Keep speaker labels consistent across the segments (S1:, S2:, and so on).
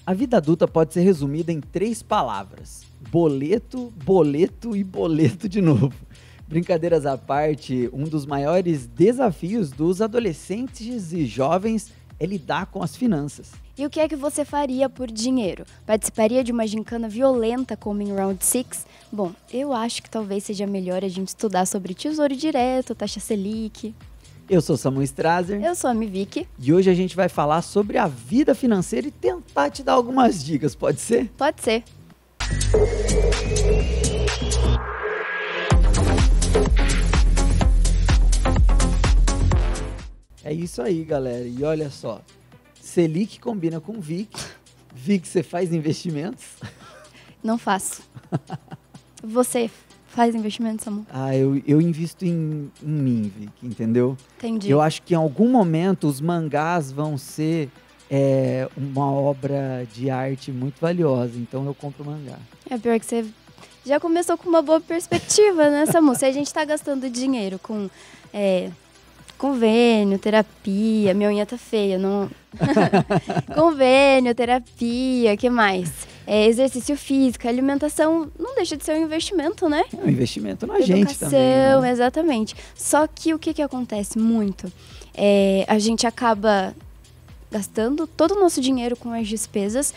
S1: A vida adulta pode ser resumida em 3 palavras: boleto, boleto e boleto de novo. Brincadeiras à parte, um dos maiores desafios dos adolescentes e jovens é lidar com as finanças.
S2: E o que é que você faria por dinheiro? Participaria de uma gincana violenta como em Round 6? Bom, eu acho que talvez seja melhor a gente estudar sobre Tesouro Direto, taxa Selic.
S1: Eu sou Samu Strasser.
S2: Eu sou a Miviki.
S1: E hoje a gente vai falar sobre a vida financeira e tentar te dar algumas dicas, pode ser?
S2: Pode ser.
S1: É isso aí, galera. E olha só, Selic combina com VIC. VIC, você faz investimentos?
S2: Não faço. Você faz investimentos, Samu?
S1: Eu invisto em mim, Vic, entendeu?
S2: Entendi.
S1: Eu acho que em algum momento os mangás vão ser uma obra de arte muito valiosa, então eu compro mangá.
S2: É pior que você já começou com uma boa perspectiva, né, Samu? Se a gente tá gastando dinheiro com convênio, terapia, minha unha tá feia, não... Convênio, terapia, que mais? Exercício físico, alimentação, não deixa de ser um investimento, né?
S1: É um investimento na gente também,
S2: Educação,
S1: né?
S2: exatamente. Só que o que acontece muito? A gente acaba gastando todo o nosso dinheiro com as despesas.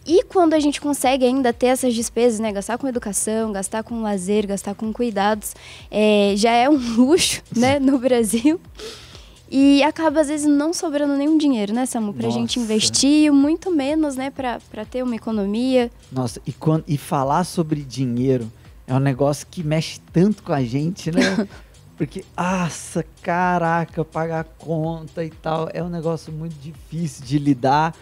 S2: E quando a gente consegue ainda ter essas despesas, né, gastar com educação, gastar com lazer, gastar com cuidados, já é um luxo, né, no Brasil. E acaba, às vezes, não sobrando nenhum dinheiro, né, Samu? Pra gente investir, muito menos, né, pra ter uma economia.
S1: Nossa, e falar sobre dinheiro é um negócio que mexe tanto com a gente, né? Porque, caraca, pagar conta e tal, é um negócio muito difícil de lidar.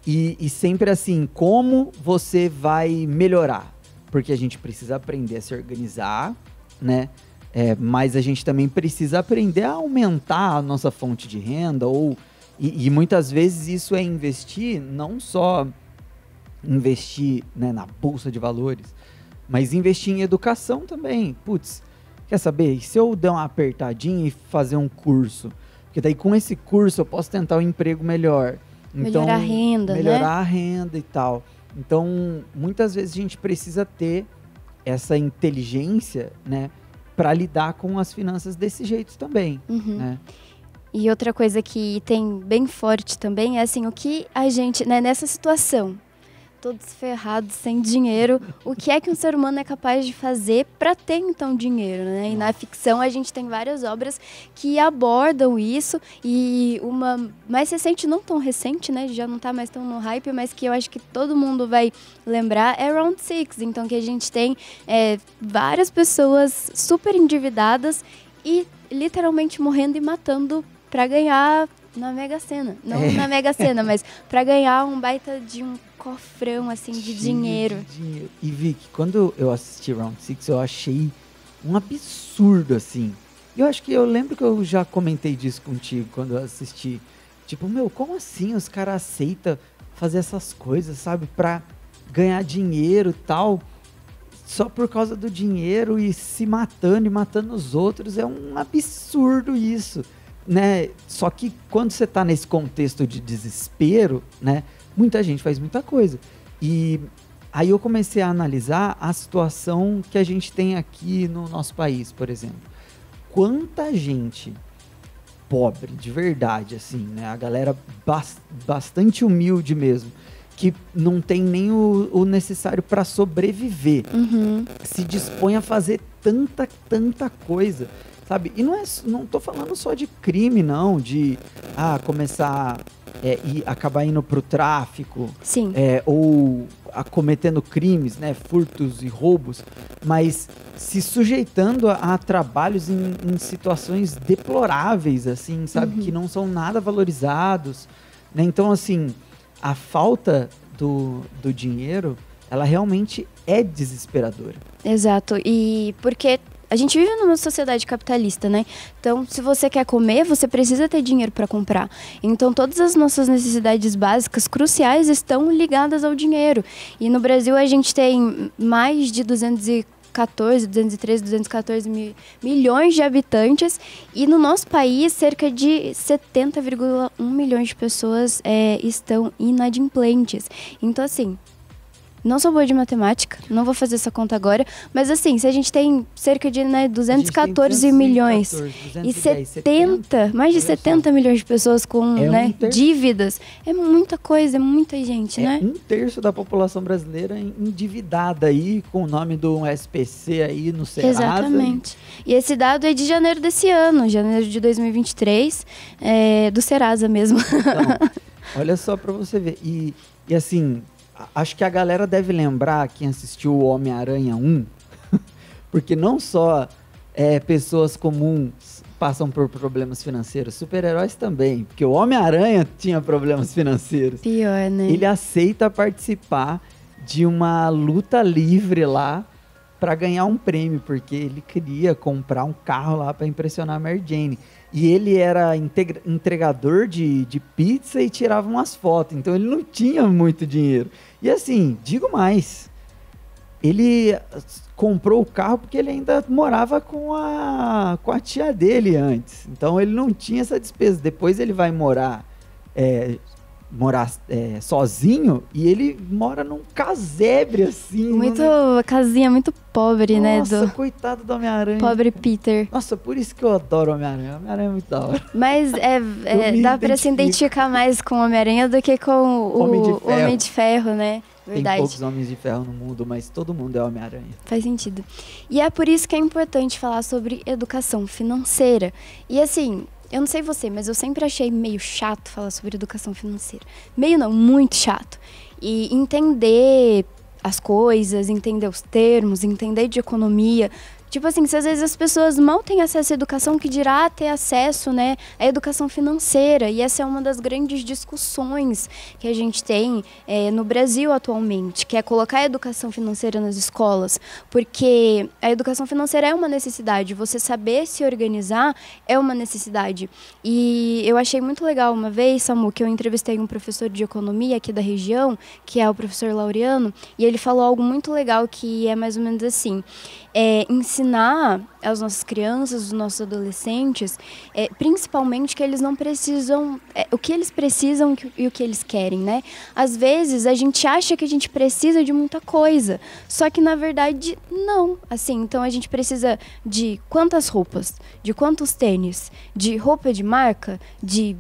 S1: E sempre assim, como você vai melhorar? Porque a gente precisa aprender a se organizar, né? Mas a gente também precisa aprender a aumentar a nossa fonte de renda. E muitas vezes isso é investir, não só investir, né, na bolsa de valores, mas investir em educação também. Putz, quer saber? E se eu der uma apertadinha e fazer um curso? Porque daí com esse curso eu posso tentar um emprego melhor. Então,
S2: melhorar a renda,
S1: melhorar a renda e tal. Então, muitas vezes a gente precisa ter essa inteligência, né, para lidar com as finanças desse jeito também, né?
S2: E outra coisa que tem bem forte também é assim, o que a gente, né, nessa situação, todos ferrados, sem dinheiro, o que é que um ser humano é capaz de fazer para ter, então, dinheiro, né? E na ficção a gente tem várias obras que abordam isso, e uma mais recente, não tão recente, né? Já não tá mais tão no hype, mas que eu acho que todo mundo vai lembrar, é Round 6. Então, que a gente tem várias pessoas super endividadas e literalmente morrendo e matando para ganhar na Mega Sena. Não na Mega Sena, mas para ganhar um baita de um cofrão, assim, de dinheiro.
S1: E Vicky, quando eu assisti Round 6, eu achei um absurdo, assim. Eu lembro que eu já comentei disso contigo quando eu assisti. Tipo, como assim os caras aceitam fazer essas coisas, sabe? Pra ganhar dinheiro e tal, só por causa do dinheiro e se matando e matando os outros. É um absurdo isso, né? Só que quando você tá nesse contexto de desespero, né, muita gente faz muita coisa. E aí eu comecei a analisar a situação que a gente tem aqui no nosso país, por exemplo. Quanta gente pobre, de verdade, assim, né? A galera bastante humilde mesmo, que não tem nem o necessário para sobreviver, se dispõe a fazer tanta coisa, sabe? E não tô falando só de crime, não, de começar e acabar indo pro tráfico,
S2: Sim.
S1: Ou cometendo crimes, né, furtos e roubos, mas se sujeitando a trabalhos em situações deploráveis, assim, sabe, que não são nada valorizados, né? Então, assim, a falta do dinheiro, ela realmente é desesperadora.
S2: Exato, e porque a gente vive numa sociedade capitalista, né? Então, se você quer comer, você precisa ter dinheiro para comprar. Então, todas as nossas necessidades básicas, cruciais, estão ligadas ao dinheiro. E no Brasil, a gente tem mais de 240 213, 214 milhões de habitantes. E no nosso país, cerca de 70,1 milhões de pessoas estão inadimplentes. Então, assim, não sou boa de matemática, não vou fazer essa conta agora, mas assim, se a gente tem cerca de 214 milhões e 70, mais de 70 milhões de pessoas com dívidas, é muita coisa, é muita gente, né?
S1: 1/3 da população brasileira endividada aí, com o nome do SPC aí no Serasa.
S2: Exatamente. E esse dado é de janeiro desse ano, janeiro de 2023, do Serasa mesmo.
S1: Então, olha só pra você ver. E assim, acho que a galera deve lembrar, quem assistiu o Homem-Aranha 1, porque não só pessoas comuns passam por problemas financeiros, super-heróis também, porque o Homem-Aranha tinha problemas financeiros.
S2: Pior, né?
S1: Ele aceita participar de uma luta livre lá para ganhar um prêmio, porque ele queria comprar um carro lá para impressionar a Mary Jane. E ele era entregador de pizza e tirava umas fotos. Então ele não tinha muito dinheiro. E assim, digo mais. Ele comprou o carro porque ele ainda morava com a tia dele antes. Então ele não tinha essa despesa. Depois ele vai morar sozinho e ele mora num casebre assim.
S2: Casinha muito pobre, né?
S1: Nossa, coitado do Homem-Aranha.
S2: Pobre Peter.
S1: Nossa, por isso que eu adoro o Homem-Aranha. O Homem-Aranha é muito da hora.
S2: Mas dá pra se identificar mais com o Homem-Aranha do que com o Homem de Ferro, né? Verdade.
S1: Tem poucos homens de ferro no mundo, mas todo mundo é Homem-Aranha.
S2: Faz sentido. E é por isso que é importante falar sobre educação financeira. E assim, eu não sei você, mas eu sempre achei meio chato falar sobre educação financeira. Meio não, muito chato. E entender as coisas, entender os termos, entender de economia. Tipo assim, se às vezes as pessoas mal têm acesso à educação, que dirá ter acesso, né, à educação financeira. E essa é uma das grandes discussões que a gente tem no Brasil atualmente, que é colocar a educação financeira nas escolas. Porque a educação financeira é uma necessidade, você saber se organizar é uma necessidade. E eu achei muito legal uma vez, Samu, que eu entrevistei um professor de economia aqui da região, que é o professor Laureano, e ele falou algo muito legal que é mais ou menos assim: ensinar às nossas crianças, aos nossos adolescentes, principalmente que eles não precisam, o que eles precisam e o que eles querem, né? Às vezes a gente acha que a gente precisa de muita coisa, só que na verdade não. Assim, então a gente precisa de quantas roupas, de quantos tênis, de roupa de marca, de,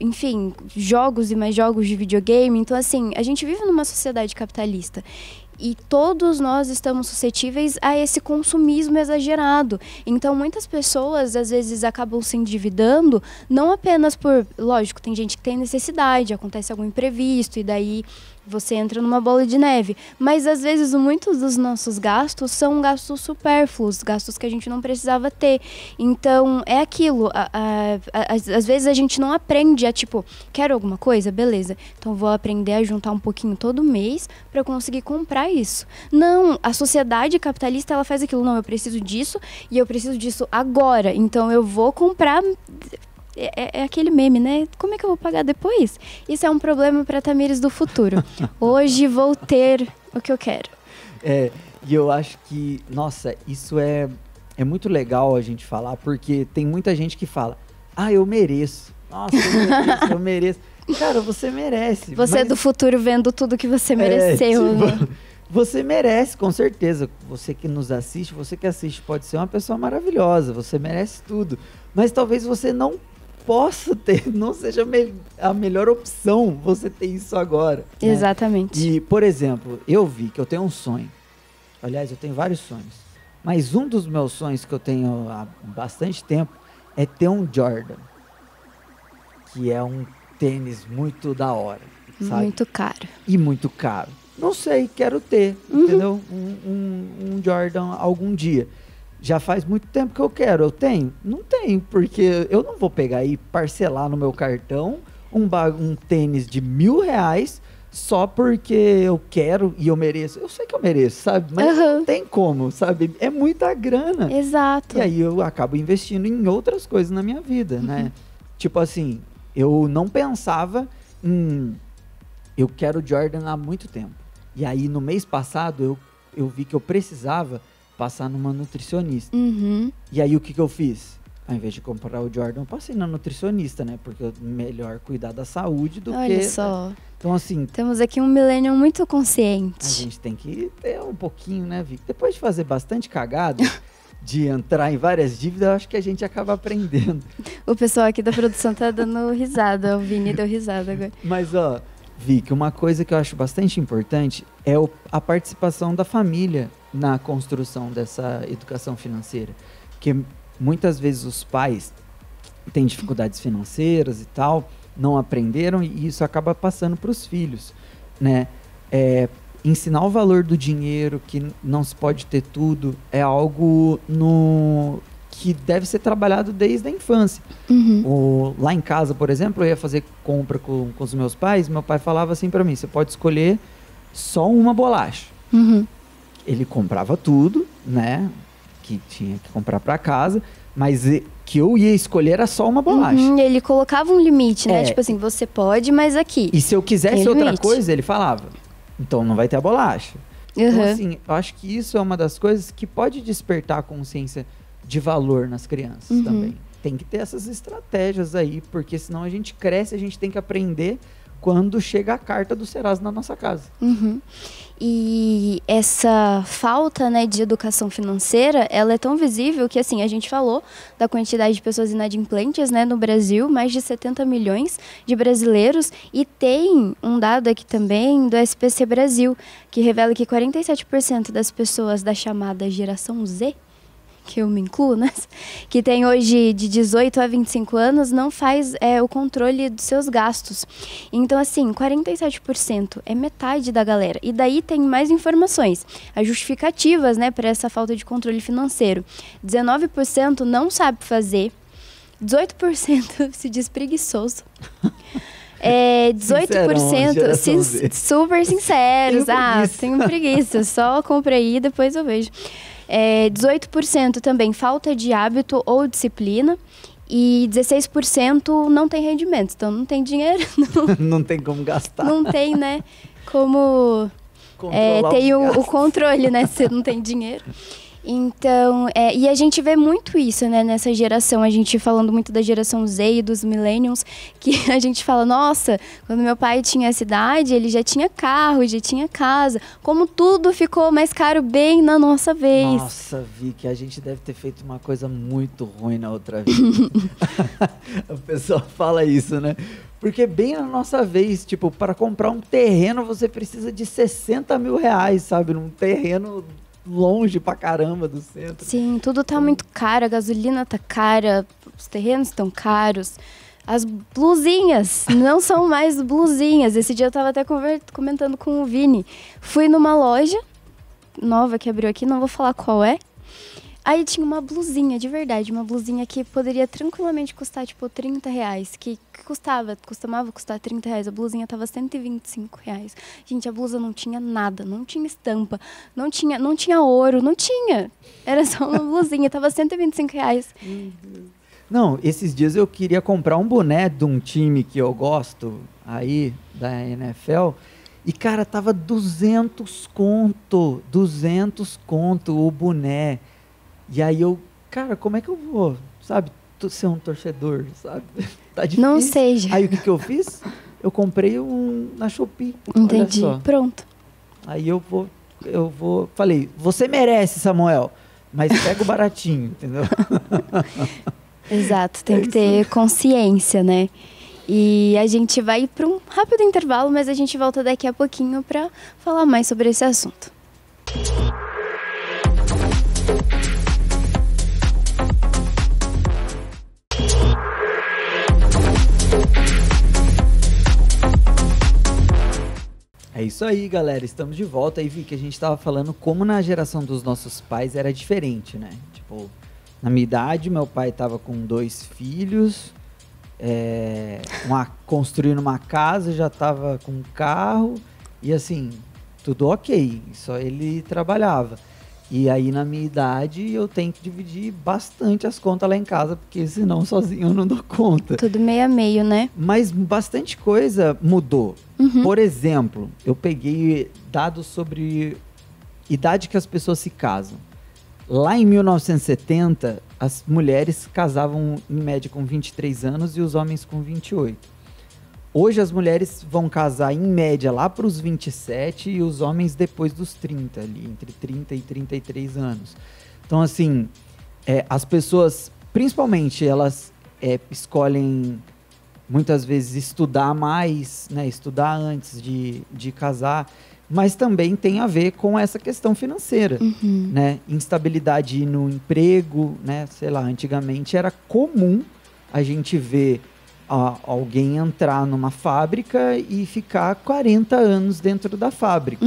S2: enfim, jogos e mais jogos de videogame. Então assim, a gente vive numa sociedade capitalista. E todos nós estamos suscetíveis a esse consumismo exagerado. Então, muitas pessoas, às vezes, acabam se endividando, não apenas por... Lógico, tem gente que tem necessidade, acontece algum imprevisto, e daí você entra numa bola de neve. Mas, às vezes, muitos dos nossos gastos são gastos supérfluos, gastos que a gente não precisava ter. Então, é aquilo. Às vezes, a gente não aprende a, tipo, quero alguma coisa? Beleza. Então, vou aprender a juntar um pouquinho todo mês para conseguir comprar isso. Não, a sociedade capitalista, ela faz aquilo. Não, eu preciso disso e eu preciso disso agora. Então, eu vou comprar... É aquele meme, né? Como é que eu vou pagar depois? Isso é um problema para Tamires do futuro. Hoje vou ter o que eu quero.
S1: E eu acho que, nossa, isso é muito legal a gente falar, porque tem muita gente que fala: eu mereço. Nossa, eu mereço. Cara, você merece.
S2: Você é do futuro vendo tudo que você mereceu, né?
S1: Você merece, com certeza. Você que nos assiste, você que assiste pode ser uma pessoa maravilhosa. Você merece tudo. Mas talvez você não possa ter, não seja a melhor opção você ter isso agora. Né?
S2: Exatamente.
S1: E, por exemplo, eu vi que eu tenho um sonho. Aliás, eu tenho vários sonhos. Mas um dos meus sonhos que eu tenho há bastante tempo é ter um Jordan. Que é um tênis muito da hora. Sabe?
S2: Muito caro.
S1: E muito caro. Não sei, quero ter, entendeu? Um Jordan algum dia. Já faz muito tempo que eu quero. Eu tenho? Não tenho, porque eu não vou pegar e parcelar no meu cartão um tênis de R$1.000 só porque eu quero e eu mereço. Eu sei que eu mereço, sabe? Mas não tem como, sabe? É muita grana.
S2: Exato.
S1: E aí eu acabo investindo em outras coisas na minha vida, né? Tipo assim, eu não pensava em... Eu quero Jordan há muito tempo. E aí no mês passado eu vi que eu precisava passar numa nutricionista.
S2: Uhum.
S1: E aí o que eu fiz? Ao invés de comprar o Jordan, eu passei na nutricionista, né? Porque é melhor cuidar da saúde do que...
S2: Olha só.
S1: Então, assim...
S2: Temos aqui um millennial muito
S1: A
S2: consciente.
S1: gente tem que ter um pouquinho, né, Vic? Depois de fazer bastante cagada, de entrar em várias dívidas, eu acho que a gente acaba aprendendo.
S2: O pessoal aqui da produção tá dando risada. O Vini deu risada agora.
S1: Mas, ó, Vic, uma coisa que eu acho bastante importante é a participação da família na construção dessa educação financeira. Porque muitas vezes os pais têm dificuldades financeiras e tal, não aprenderam e isso acaba passando para os filhos, né? Ensinar o valor do dinheiro, que não se pode ter tudo, é algo que deve ser trabalhado desde a infância.
S2: Uhum.
S1: Lá em casa, por exemplo, eu ia fazer compra com os meus pais, meu pai falava assim para mim, você pode escolher só uma bolacha.
S2: Uhum.
S1: Ele comprava tudo, né, que tinha que comprar para casa, mas que eu ia escolher era só uma bolacha.
S2: Uhum. Ele colocava um limite, né?
S1: É.
S2: Tipo assim, você pode, mas aqui.
S1: E se eu quisesse
S2: Tem
S1: outra
S2: limite.
S1: coisa, ele falava, então não vai ter a bolacha. Então,
S2: Uhum.
S1: assim, eu acho que isso é uma das coisas que pode despertar a consciência de valor nas crianças
S2: Uhum.
S1: também. Tem que ter essas estratégias aí, porque senão a gente cresce, a gente tem que aprender quando chega a carta do Serasa na nossa casa.
S2: Uhum. E essa falta, né, de educação financeira, ela é tão visível que, assim, a gente falou da quantidade de pessoas inadimplentes, né, no Brasil, mais de 70 milhões de brasileiros, e tem um dado aqui também do SPC Brasil, que revela que 47% das pessoas da chamada geração Z, que eu me incluo, né? Que tem hoje de 18 a 25 anos, não faz o controle dos seus gastos. Então, assim, 47% é metade da galera. E daí tem mais informações, as justificativas, né, para essa falta de controle financeiro. 19% não sabe fazer, 18% se diz preguiçoso. 18%
S1: geração Z.
S2: super sinceros.
S1: Tenho preguiça.
S2: Tenho preguiça, só compra aí e depois eu vejo. 18% também falta de hábito ou disciplina e 16% não tem rendimento, então não tem dinheiro,
S1: Não tem como gastar.
S2: não tem, né, como
S1: Controlar
S2: ter
S1: os
S2: o
S1: gastos.
S2: controle, né, se não tem dinheiro. Então, e a gente vê muito isso, né, nessa geração, a gente falando muito da geração Z e dos millennials, que a gente fala, nossa, quando meu pai tinha essa idade, ele já tinha carro, já tinha casa, como tudo ficou mais caro bem na nossa vez.
S1: Nossa, Vicky, a gente deve ter feito uma coisa muito ruim na outra vez. A pessoa fala isso, né? Porque bem na nossa vez, tipo, para comprar um terreno você precisa de 60 mil reais, sabe? Num terreno longe pra caramba do centro.
S2: Sim, tudo tá muito caro, a gasolina tá cara, os terrenos estão caros. As blusinhas não são mais blusinhas. Esse dia eu tava até comentando com o Vini. Fui numa loja nova que abriu aqui, não vou falar qual é. Aí tinha uma blusinha, de verdade, uma blusinha que poderia tranquilamente custar, tipo, 30 reais. Que costumava custar 30 reais. A blusinha tava 125 reais. Gente, a blusa não tinha nada, não tinha estampa, não tinha ouro, não tinha. Era só uma blusinha, tava 125 reais.
S1: Não, esses dias eu queria comprar um boné de um time que eu gosto aí, da NFL, e, cara, tava 200 conto o boné. E aí eu, cara, como é que eu vou, sabe, ser um torcedor, sabe? Tá difícil.
S2: Não seja.
S1: Aí o que eu fiz? Eu comprei um na Shopee.
S2: Entendi,
S1: Olha só.
S2: pronto.
S1: Aí eu vou, falei, você merece, Samuel, mas pega o baratinho, entendeu?
S2: Exato, tem que ter consciência, né? E a gente vai para um rápido intervalo, mas a gente volta daqui a pouquinho para falar mais sobre esse assunto.
S1: É isso aí, galera. Estamos de volta. Aí vi que a gente estava falando como na geração dos nossos pais era diferente, né? Tipo, na minha idade, meu pai estava com 2 filhos, construindo uma casa, já estava com um carro e assim, tudo ok. Só ele trabalhava. E aí, na minha idade, eu tenho que dividir bastante as contas lá em casa, porque senão sozinho eu não dou conta.
S2: Tudo meio a meio, né?
S1: Mas bastante coisa mudou.
S2: Uhum.
S1: Por exemplo, eu peguei dados sobre idade que as pessoas se casam. lá em 1970, as mulheres casavam em média com 23 anos e os homens com 28. Hoje as mulheres vão casar em média lá para os 27 e os homens depois dos 30, ali, entre 30 e 33 anos. Então, assim, as pessoas, principalmente, elas escolhem muitas vezes estudar mais, né, estudar antes de casar, mas também tem a ver com essa questão financeira, né? Instabilidade no emprego, né? Sei lá, antigamente era comum a gente ver alguém entrar numa fábrica e ficar 40 anos dentro da fábrica.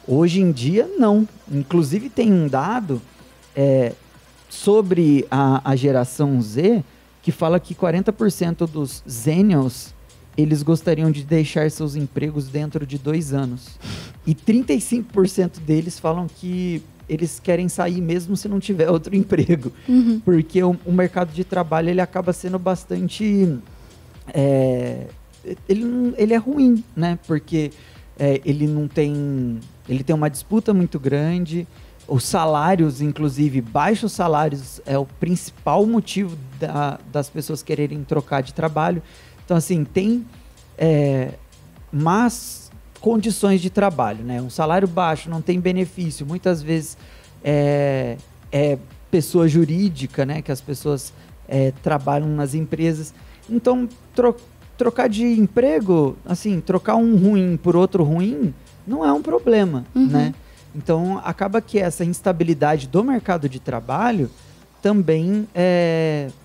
S1: Hoje em dia, não. Inclusive, tem um dado sobre a geração Z que fala que 40% dos Zennials eles gostariam de deixar seus empregos dentro de 2 anos. E 35% deles falam que eles querem sair mesmo se não tiver outro emprego. Porque o mercado de trabalho ele acaba sendo bastante... ele é ruim, né? Porque ele não tem... Ele tem uma disputa muito grande. Os salários, inclusive, baixos salários é o principal motivo das pessoas quererem trocar de trabalho. Então, assim, tem más condições de trabalho, né? Um salário baixo, não tem benefício. Muitas vezes é pessoa jurídica, né? Que as pessoas trabalham nas empresas. Então, trocar de emprego, assim, trocar um ruim por outro ruim, não é um problema, né? Então, acaba que essa instabilidade do mercado de trabalho também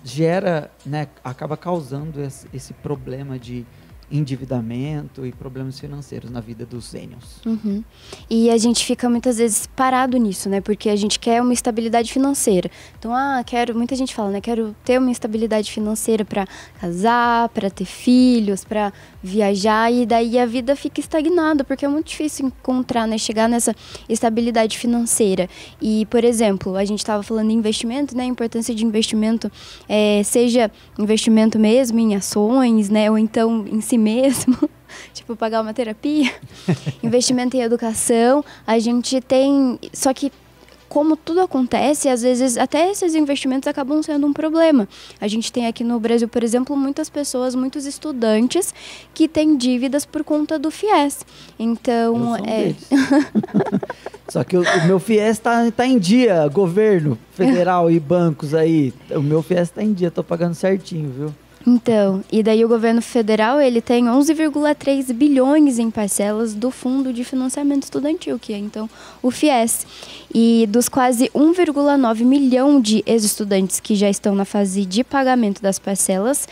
S1: gera, né, acaba causando esse problema de endividamento e problemas financeiros na vida dos sêniors.
S2: E a gente fica muitas vezes parado nisso, né? Porque a gente quer uma estabilidade financeira. Então, muita gente fala, né? Quero ter uma estabilidade financeira para casar, para ter filhos, para viajar, e daí a vida fica estagnada, porque é muito difícil encontrar, né? Chegar nessa estabilidade financeira. E, por exemplo, a gente estava falando em investimento, né? A importância de investimento, seja investimento mesmo em ações, né? Ou então em si mesmo, tipo pagar uma terapia, investimento em educação, a gente tem, só que como tudo acontece, às vezes até esses investimentos acabam sendo um problema. A gente tem aqui no Brasil, por exemplo, muitas pessoas, muitos estudantes que têm dívidas por conta do FIES. Então,
S1: Só que o meu FIES tá em dia, governo federal e bancos aí. O meu FIES tá em dia, tô pagando certinho, viu?
S2: Então, e daí o governo federal, ele tem 11,3 bilhões em parcelas do Fundo de Financiamento Estudantil, que é, então, o FIES. E dos quase 1,9 milhão de ex-estudantes que já estão na fase de pagamento das parcelas,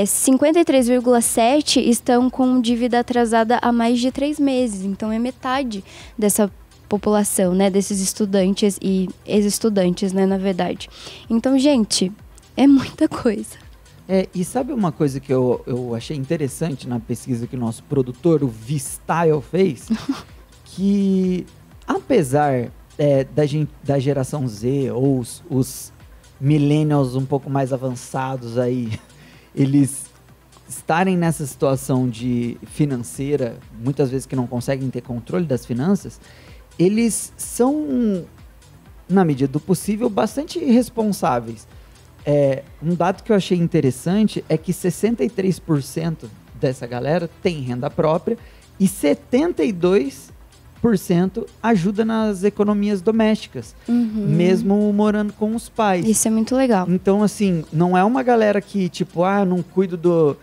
S2: 53,7 estão com dívida atrasada há mais de 3 meses. Então, é metade dessa população, né, desses estudantes e ex-estudantes, né, na verdade. Então, gente, é muita coisa.
S1: E sabe uma coisa que eu achei interessante na pesquisa que o nosso produtor, o V-Style, fez? Que, apesar da geração Z ou os millennials um pouco mais avançados aí, eles estarem nessa situação de financeira, muitas vezes que não conseguem ter controle das finanças, eles são, na medida do possível, bastante responsáveis. Um dado que eu achei interessante é que 63% dessa galera tem renda própria e 72% ajuda nas economias domésticas, mesmo morando com os pais.
S2: Isso é muito legal.
S1: Então, assim, não é uma galera que, tipo, não cuido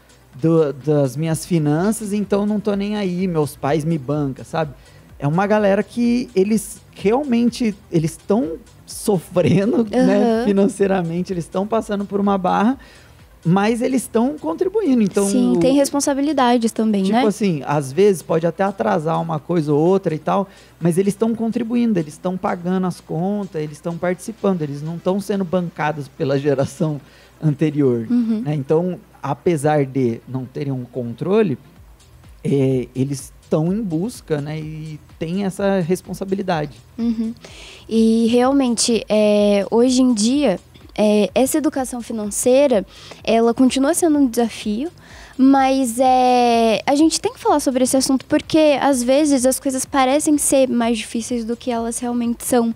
S1: das minhas finanças, então não tô nem aí, meus pais me bancam, sabe? É uma galera que eles realmente, eles estão sofrendo, né, financeiramente, eles estão passando por uma barra, mas eles estão contribuindo. Então,
S2: sim, tem responsabilidades também, né?
S1: Tipo assim, às vezes pode até atrasar uma coisa ou outra e tal, mas eles estão contribuindo, eles estão pagando as contas, eles estão participando, eles não estão sendo bancados pela geração anterior. Né? Então, apesar de não terem um controle, eles estão em busca, né, e tem essa responsabilidade.
S2: E realmente, hoje em dia, essa educação financeira, ela continua sendo um desafio, Mas a gente tem que falar sobre esse assunto porque, às vezes, as coisas parecem ser mais difíceis do que elas realmente são.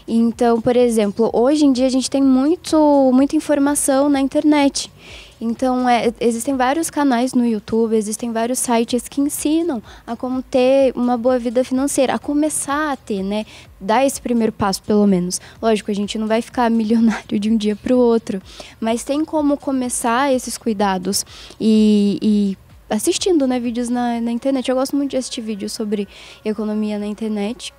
S2: Então, por exemplo, hoje em dia a gente tem muita informação na internet. Então, existem vários canais no YouTube, existem vários sites que ensinam a como ter uma boa vida financeira, a começar a ter, né? Dar esse primeiro passo, pelo menos. Lógico, a gente não vai ficar milionário de um dia para o outro, mas tem como começar esses cuidados e assistindo, né, vídeos na internet. Eu gosto muito de assistir vídeos sobre economia na internet,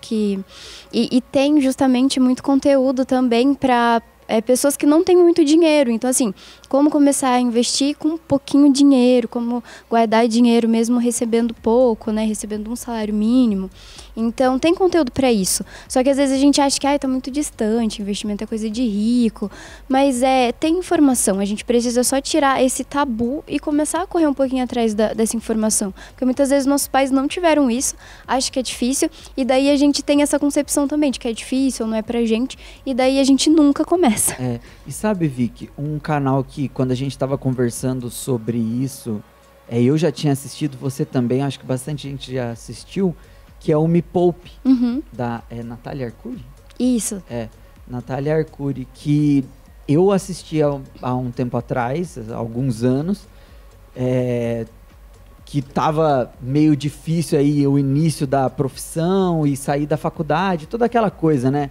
S2: e tem justamente muito conteúdo também para pessoas que não têm muito dinheiro. Então, assim, como começar a investir com um pouquinho de dinheiro, como guardar dinheiro mesmo recebendo pouco, né, recebendo um salário mínimo. Então, tem conteúdo para isso. Só que às vezes a gente acha que tá muito distante, investimento é coisa de rico. Mas tem informação, a gente precisa só tirar esse tabu e começar a correr um pouquinho atrás dessa informação. Porque muitas vezes nossos pais não tiveram isso, acham que é difícil, e daí a gente tem essa concepção também de que é difícil, não é pra gente, e daí a gente nunca começa.
S1: E sabe, Vicky, um canal que quando a gente estava conversando sobre isso, eu já tinha assistido, você também, acho que bastante gente já assistiu, que é o Me Poupe, da Natália Arcuri?
S2: Isso.
S1: Natália Arcuri, que eu assisti há um tempo atrás, há alguns anos, que estava meio difícil aí o início da profissão e sair da faculdade, toda aquela coisa, né?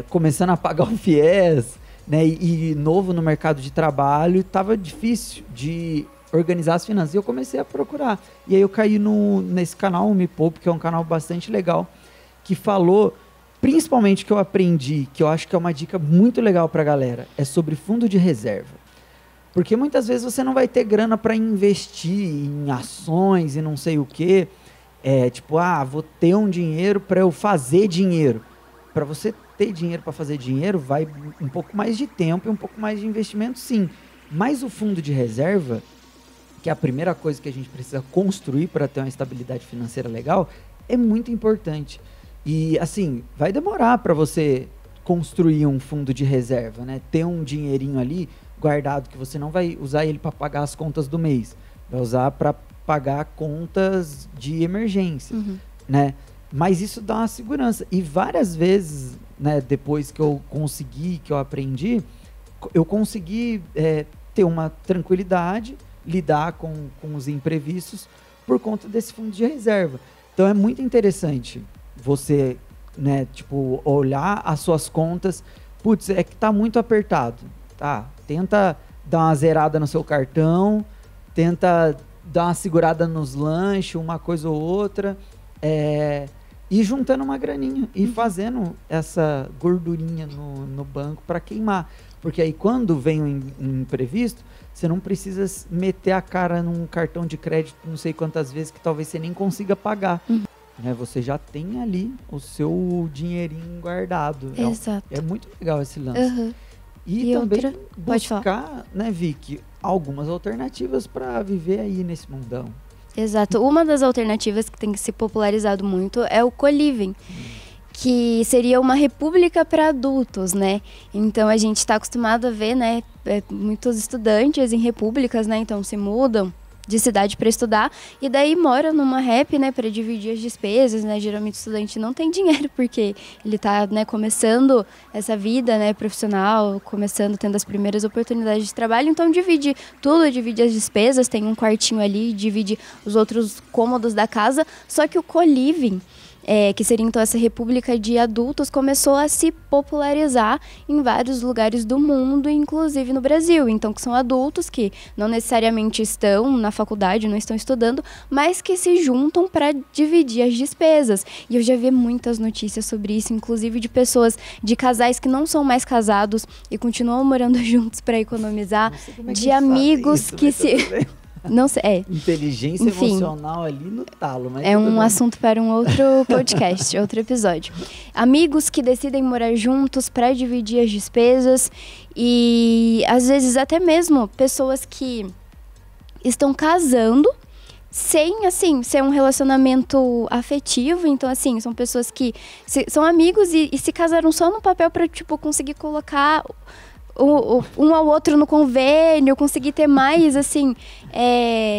S1: Começando a pagar o FIES, né? E novo no mercado de trabalho, estava difícil de organizar as finanças. E eu comecei a procurar. E aí eu caí nesse canal, o Me Poupe, que é um canal bastante legal, que falou, principalmente que eu aprendi, que eu acho que é uma dica muito legal para a galera, é sobre fundo de reserva. Porque muitas vezes você não vai ter grana para investir em ações e não sei o quê. Vou ter um dinheiro para eu fazer dinheiro. Para você ter dinheiro para fazer dinheiro, vai um pouco mais de tempo e um pouco mais de investimento, sim. Mas o fundo de reserva, que é a primeira coisa que a gente precisa construir para ter uma estabilidade financeira legal, é muito importante. E, assim, vai demorar para você construir um fundo de reserva, né? Ter um dinheirinho ali guardado, que você não vai usar ele para pagar as contas do mês. Vai usar para pagar contas de emergência, né? Mas isso dá uma segurança. E várias vezes, né, depois que eu aprendi, eu consegui ter uma tranquilidade, lidar com os imprevistos por conta desse fundo de reserva. Então é muito interessante você, né, olhar as suas contas. Putz, é que tá muito apertado. Tá, tenta dar uma zerada no seu cartão, tenta dar uma segurada nos lanches, uma coisa ou outra, e juntando uma graninha e fazendo essa gordurinha no banco para queimar. Porque aí quando vem um imprevisto, você não precisa meter a cara num cartão de crédito não sei quantas vezes que talvez você nem consiga pagar. Né? Você já tem ali o seu dinheirinho guardado.
S2: Exato.
S1: É muito legal esse lance. E também buscar, né, Vicky, algumas alternativas para viver aí nesse mundão.
S2: Exato. Uma das alternativas que tem se popularizado muito é o co-living, que seria uma república para adultos, né? Então a gente está acostumado a ver, né, muitos estudantes em repúblicas, né? Então se mudam de cidade para estudar e daí moram numa rap, né, para dividir as despesas, né? Geralmente o estudante não tem dinheiro porque ele tá, né, começando essa vida, né, profissional, tendo as primeiras oportunidades de trabalho, então divide tudo, divide as despesas, tem um quartinho ali, divide os outros cômodos da casa, só que o co-living, que seria então essa república de adultos, começou a se popularizar em vários lugares do mundo, inclusive no Brasil. Então, que são adultos que não necessariamente estão na faculdade, não estão estudando, mas que se juntam para dividir as despesas. E eu já vi muitas notícias sobre isso, inclusive de pessoas, de casais que não são mais casados e continuam morando juntos para economizar, de amigos que se... Não sei,
S1: Inteligência emocional ali no talo. Mas
S2: é um assunto para um outro podcast, outro episódio. Amigos que decidem morar juntos para dividir as despesas e, às vezes, até mesmo pessoas que estão casando sem, assim, ser um relacionamento afetivo. Então, assim, são pessoas que são amigos e se casaram só no papel para, conseguir colocar um ao outro no convênio, conseguir ter mais, assim,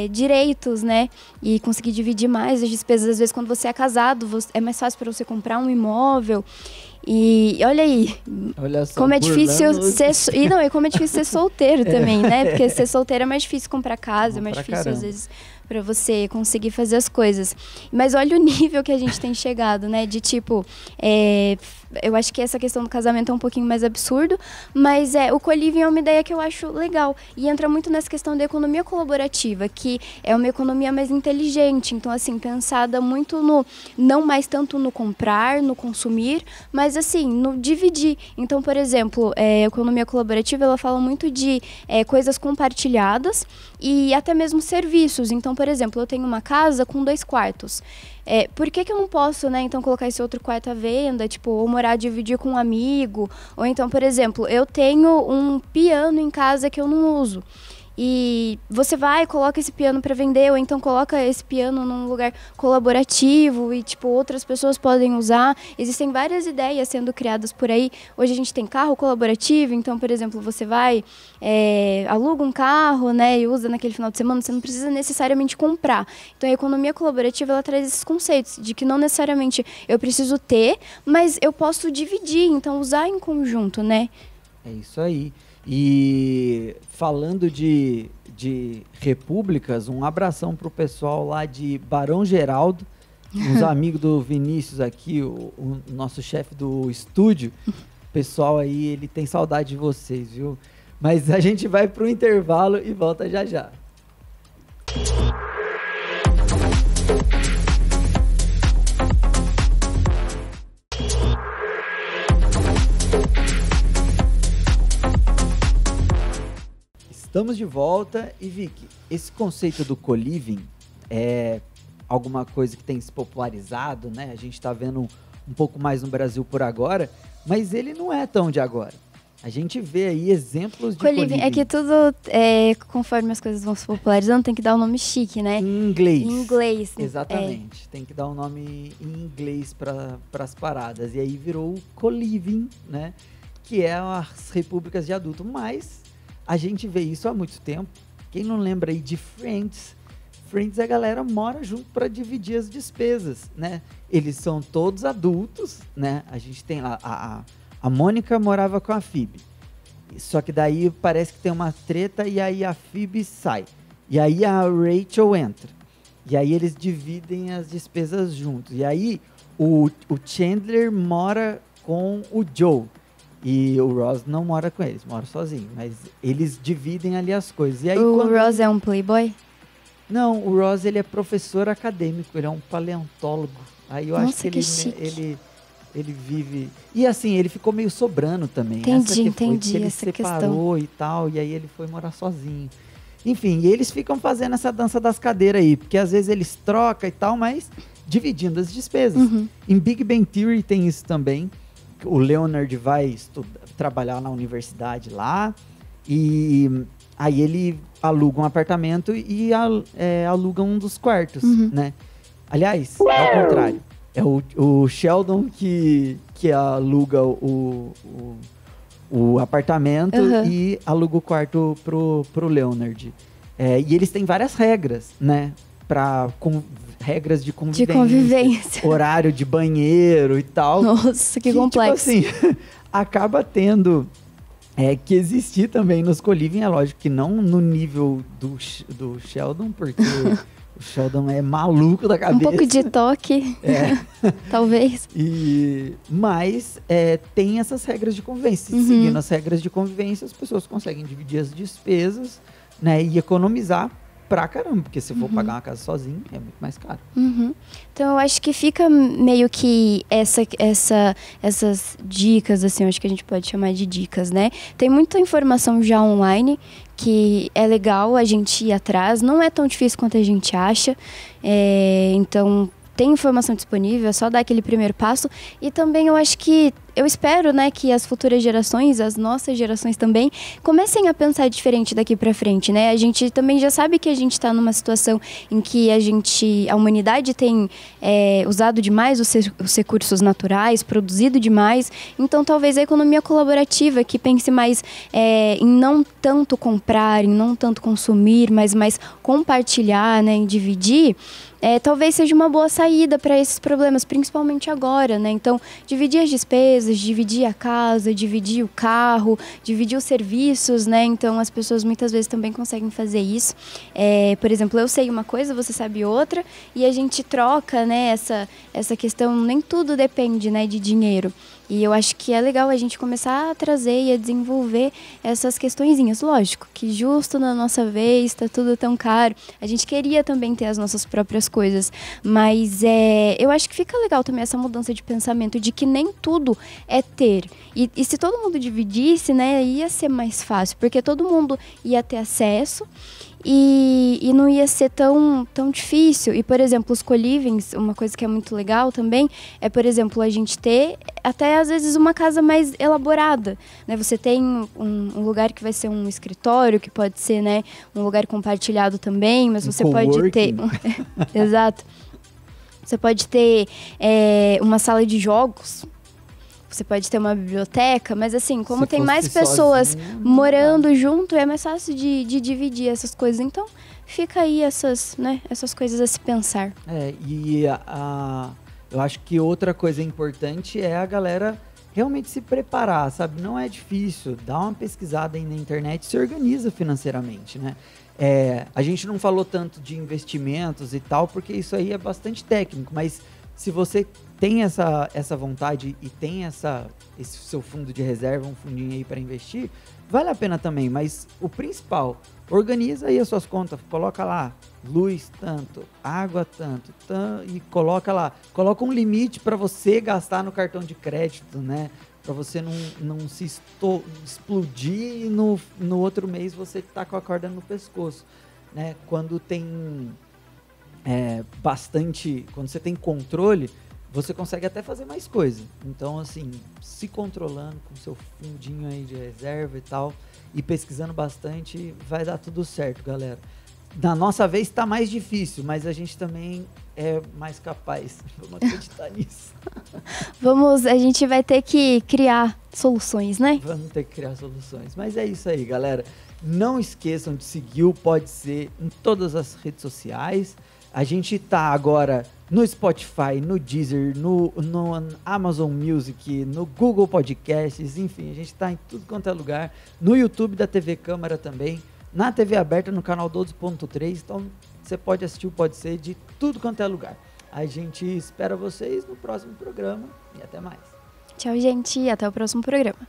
S2: direitos, né? E conseguir dividir mais as despesas. Às vezes, quando você é casado, é mais fácil para você comprar um imóvel. E olha aí,
S1: olha só,
S2: como é difícil e como é difícil ser solteiro também, né? Porque ser solteiro é mais difícil comprar casa, é mais difícil às vezes para você conseguir fazer as coisas. Mas olha o nível que a gente tem chegado, né? De tipo, eu acho que essa questão do casamento é um pouquinho mais absurdo, mas o co-living é uma ideia que eu acho legal. E entra muito nessa questão da economia colaborativa, que é uma economia mais inteligente. Então, assim, pensada muito não mais tanto no comprar, no consumir, mas assim, no dividir. Então, por exemplo, a economia colaborativa, ela fala muito de coisas compartilhadas e até mesmo serviços. Então, por exemplo, eu tenho uma casa com 2 quartos. Por que eu não posso, né, então, colocar esse outro quarto à venda, tipo, ou morar, dividir com um amigo? Ou então, por exemplo, eu tenho um piano em casa que eu não uso. E você vai, coloca esse piano para vender, ou então coloca esse piano num lugar colaborativo e, tipo, outras pessoas podem usar. Existem várias ideias sendo criadas por aí. Hoje a gente tem carro colaborativo, então, por exemplo, você vai, aluga um carro, né, e usa naquele final de semana, você não precisa necessariamente comprar. Então, a economia colaborativa, ela traz esses conceitos de que não necessariamente eu preciso ter, mas eu posso dividir, então usar em conjunto, né?
S1: É isso aí. E falando de repúblicas, um abração pro pessoal lá de Barão Geraldo, uns amigos do Vinícius aqui, o nosso chefe do estúdio. O pessoal aí, ele tem saudade de vocês, viu? Mas a gente vai pro intervalo e volta já já. Estamos de volta e, Vicky, esse conceito do co-living é alguma coisa que tem se popularizado, né? A gente está vendo um pouco mais no Brasil por agora, mas ele não é tão de agora. A gente vê aí exemplos de co-living.
S2: É que tudo, conforme as coisas vão se popularizando, tem que dar um nome chique, né?
S1: Em inglês.
S2: Em inglês.
S1: Exatamente. Tem que dar um nome em inglês para as paradas. E aí virou o co-living, né? Que é as repúblicas de adulto. Mas a gente vê isso há muito tempo. Quem não lembra aí de Friends? Friends, a galera mora junto para dividir as despesas, né? Eles são todos adultos, né? A gente tem lá a Mônica morava com a Phoebe. Só que daí parece que tem uma treta e aí a Phoebe sai. E aí a Rachel entra. E aí eles dividem as despesas juntos. E aí o Chandler mora com o Joe. E o Ross não mora com eles, mora sozinho. Mas eles dividem ali as coisas. E aí,
S2: Ross é um playboy?
S1: Não, o Ross, ele é professor acadêmico, ele é um paleontólogo. Aí eu acho que ele vive... E assim, ele ficou meio sobrando também.
S2: Entendi
S1: ele
S2: essa
S1: separou
S2: questão.
S1: E tal, e aí ele foi morar sozinho. Enfim, e eles ficam fazendo essa dança das cadeiras aí, porque às vezes eles trocam e tal, mas dividindo as despesas.
S2: Uhum.
S1: Em Big Bang Theory tem isso também. O Leonard vai trabalhar na universidade lá, e aí ele aluga um apartamento e aluga um dos quartos, né? Aliás, é o contrário. É o Sheldon que aluga o apartamento e aluga o quarto pro Leonard. E eles têm várias regras, né? Regras de convivência. Horário de banheiro e tal.
S2: Nossa, que complexo.
S1: Tipo assim, acaba tendo que existir também nos co-living. É lógico que não no nível do Sheldon, porque o Sheldon é maluco da cabeça.
S2: Um pouco de toque, talvez.
S1: Mas tem essas regras de convivência. Seguindo as regras de convivência, as pessoas conseguem dividir as despesas, né, e economizar pra caramba, porque se for pagar uma casa sozinho, é muito mais caro.
S2: Então, eu acho que fica meio que essas dicas, assim, eu acho que a gente pode chamar de dicas, né? Tem muita informação já online, que é legal a gente ir atrás, não é tão difícil quanto a gente acha, então tem informação disponível, é só dar aquele primeiro passo. E também eu espero, né, que as futuras gerações, as nossas gerações também, comecem a pensar diferente daqui para frente, né? A gente também já sabe que a gente está numa situação em que a humanidade tem usado demais os recursos naturais, produzido demais. Então, talvez a economia colaborativa, que pense mais em não tanto comprar, em não tanto consumir, mas mais compartilhar, né, em dividir, talvez seja uma boa saída para esses problemas, principalmente agora, né? Então, dividir as despesas, dividir a casa, dividir o carro, dividir os serviços, né? Então, as pessoas muitas vezes também conseguem fazer isso. Por exemplo, eu sei uma coisa, você sabe outra, e a gente troca, né, essa questão, nem tudo depende, né, de dinheiro. E eu acho que é legal a gente começar a trazer e a desenvolver essas questõezinhas. Lógico que justo na nossa vez está tudo tão caro. A gente queria também ter as nossas próprias coisas. Mas eu acho que fica legal também essa mudança de pensamento de que nem tudo é ter. E se todo mundo dividisse, né, ia ser mais fácil. Porque todo mundo ia ter acesso. E não ia ser tão difícil. E, por exemplo, os co-livings, uma coisa que é muito legal também é, por exemplo, a gente ter até, às vezes, uma casa mais elaborada, né? Você tem um lugar que vai ser um escritório, que pode ser, né, um lugar compartilhado também, mas você pode ter... Exato. Você pode ter uma sala de jogos. Você pode ter uma biblioteca, mas assim, como tem mais pessoas morando junto, é mais fácil de dividir essas coisas. Então, fica aí essas coisas a se pensar.
S1: Eu acho que outra coisa importante é a galera realmente se preparar, sabe? Não é difícil, dá uma pesquisada aí na internet, se organiza financeiramente, né? A gente não falou tanto de investimentos e tal, porque isso aí é bastante técnico, mas se você tem essa vontade e tem esse seu fundo de reserva, um fundinho aí para investir, vale a pena também, mas o principal, organiza aí as suas contas, coloca lá luz tanto, água tanto, e coloca um limite para você gastar no cartão de crédito, né? Para você não se explodir e no outro mês você tá com a corda no pescoço, né? Quando tem quando você tem controle, você consegue até fazer mais coisa. Então, assim, se controlando com seu fundinho aí de reserva e tal, e pesquisando bastante, vai dar tudo certo, galera. Na nossa vez tá mais difícil, mas a gente também é mais capaz. Vamos acreditar nisso.
S2: A gente vai ter que criar soluções, né?
S1: Vamos ter que criar soluções. Mas é isso aí, galera. Não esqueçam de seguir o Pode Ser em todas as redes sociais. A gente tá agora no Spotify, no Deezer, no Amazon Music, no Google Podcasts, enfim, a gente tá em tudo quanto é lugar. No YouTube da TV Câmara também, na TV aberta, no canal 12.3, então você pode assistir o Pode Ser de tudo quanto é lugar. A gente espera vocês no próximo programa e até mais.
S2: Tchau, gente, e até o próximo programa.